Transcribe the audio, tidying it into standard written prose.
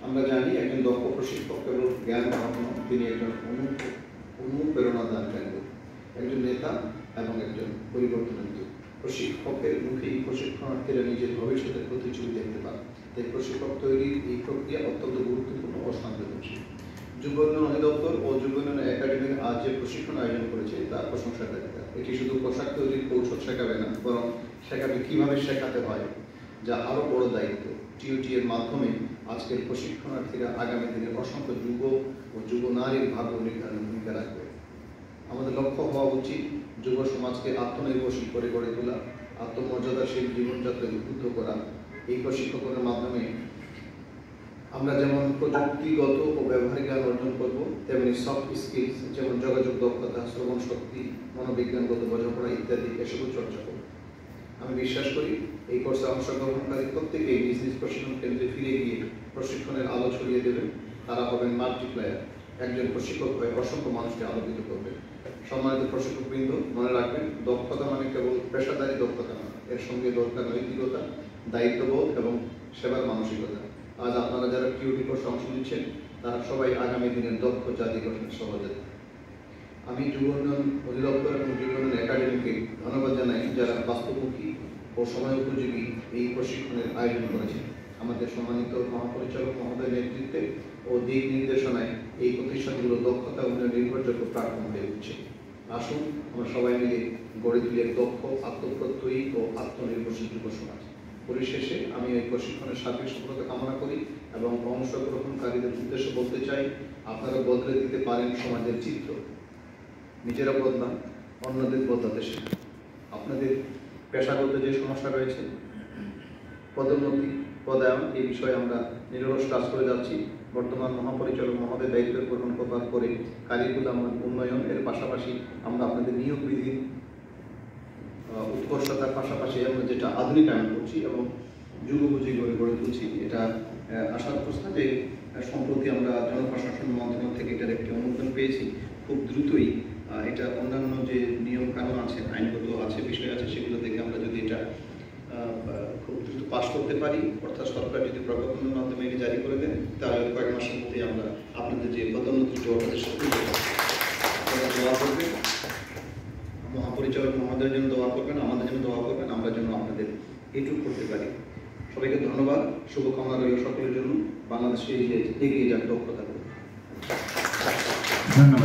আমরা জানি একজন দক্ষ প্রশিক্ষক কেবল জ্ঞান বাড়ানো, তিনি একজন অনুপ্রেরণা দানকারী, একজন নেতা এবং একজন পরিবর্তনের দূত। প্রশিক্ষকের মুখেই প্রশিক্ষণার্থীরা নিজের ভবিষ্যতের প্রতিচ্ছবি দেখতে পান। তাই প্রশিক্ষক তৈরির এই প্রক্রিয়া অত্যন্ত গুরুত্বপূর্ণ ও সংবেদনশীল। যুব উন্নয়ন অধিদপ্তর ও যুব উন্নয়ন একাডেমির আজ যে প্রশিক্ষণ আয়োজন করেছে তা প্রশংসার দাবিদার। এটি শুধু পোশাক তৈরির কৌশল শেখাবে না, বরং শেখাবে কিভাবে শেখাতে হয়, যা আরও বড় দায়িত্ব। টিওটি এর মাধ্যমে আজকের প্রশিক্ষণার্থীরা আগামী দিনের অসংখ্য যুব ও যুব নারীর ভাগ্য নির্ধারণে ভূমিকা রাখবে। আমাদের লক্ষ্য হওয়া উচিত যুব সমাজকে আত্মনির্ভরশীল করে গড়ে তোলা, আত্মমর্যাদাশীল জীবনযাত্রায় উদ্বুদ্ধ করা। এই প্রশিক্ষণের মাধ্যমে আমরা যেমন প্রযুক্তিগত ও ব্যবহারিক জ্ঞান অর্জন করব, তেমনি সফট স্কিলস যেমন যোগাযোগ দক্ষতা, শ্রবণ শক্তি, মনোবিজ্ঞানগত বোঝাপড়া ইত্যাদি এসবও চর্চা করব। আমি বিশ্বাস করি এই কোর্সে অংশগ্রহণকারী প্রত্যেকেই নিজ নিজ প্রশিক্ষণ কেন্দ্রে ফিরে গিয়ে প্রশিক্ষণের আলো ছড়িয়ে দেবেন। তারা হবেন মাল্টিপ্লায়ার। একজন প্রশিক্ষক হয়ে অসংখ্য মানুষকে আলোকিত করবেন। সম্মানিত প্রশিক্ষকবৃন্দ, মনে রাখবেন, দক্ষতা মানে কেবল পেশাদারী দক্ষতা নয়, এর সঙ্গে দরকার নৈতিকতা, দায়িত্ববোধ এবং সেবার মানসিকতা। আজ আপনারা যারা টিওটি কোর্সে অংশ নিচ্ছেন তারা সবাই আগামী দিনের দক্ষ জাতি গঠনের সহযোগী। আমি যুব উন্নয়ন অধিদপ্তর এবং যুব উন্নয়ন একাডেমিকে ধন্যবাদ জানাই যারা বাস্তবমুখী ও সময় উপযোগী এই প্রশিক্ষণের আয়োজন করেছেন। আমাদের সম্মানিত মহাপরিচালক মহোদয়ের নেতৃত্বে ও দিক নির্দেশনায় এই প্রতিষ্ঠানগুলো দক্ষতা উন্নয়ন নির্ভরযোগ্য প্ল্যাটফর্ম হয়ে উঠছে। আসুন আমরা সবাই মিলে গড়ে তুলি এক দক্ষ, আত্মপ্রত্যয়ী ও আত্মনির্ভরশীল যুব সমাজ। পরিশেষে আমি এই প্রশিক্ষণের সার্বিক সফলতা কামনা করি এবং অংশগ্রহণকারীদের উদ্দেশ্যে বলতে চাই, আপনারা বদলে দিতে পারেন সমাজের চিত্র। নিজেরা বদলান, অন্যদের বদলাতে শেখান। আপনাদের পেশাগত যে সমস্যা রয়েছে, পদোন্নতি, পদায়ন, এই বিষয়ে আমরা নিরলস কাজ করে যাচ্ছি। বর্তমান মহাপরিচালক মহোদয় দায়িত্ব গ্রহণ করার পরে কারিকুলাম উন্নয়ন এর পাশাপাশি আমরা আপনাদের নিয়োগ বিধির উৎকর্ষতার পাশাপাশি আমরা যেটা আধুনিকায়ন করছি এবং যুগোপযোগী করে গড়ে তুলছি, এটা আসার প্রস্তাবে সম্প্রতি আমরা জনপ্রশাসন মন্ত্রণালয় থেকে এটার একটি অনুমোদন পেয়েছি। খুব দ্রুতই এটা অন্যান্য যে নিয়ম কানুন আছে, আইনগত আছে, বিষয় আছে, সেগুলো থেকে আমরা যদি এটা খুব দ্রুত পাস করতে পারি, অর্থাৎ সরকার যদি প্রজ্ঞাপনের মাধ্যমে এটি জারি করে দেন, তাহলে কয়েক মাসের মধ্যে আমরা আপনাদের যে পদোন্নতি আপনাদের সাথে দোয়া করবেন, মহাপরিচালক মহোদয়ের জন্য দোয়া করবেন, আমাদের জন্য দোয়া করবেন, আমরা যেন আপনাদের এইটুকু করতে পারি। সবাইকে ধন্যবাদ, শুভকামনা রইল সকলের জন্য। বাংলাদেশে এগিয়ে যাক দক্ষতা। ধন্যবাদ।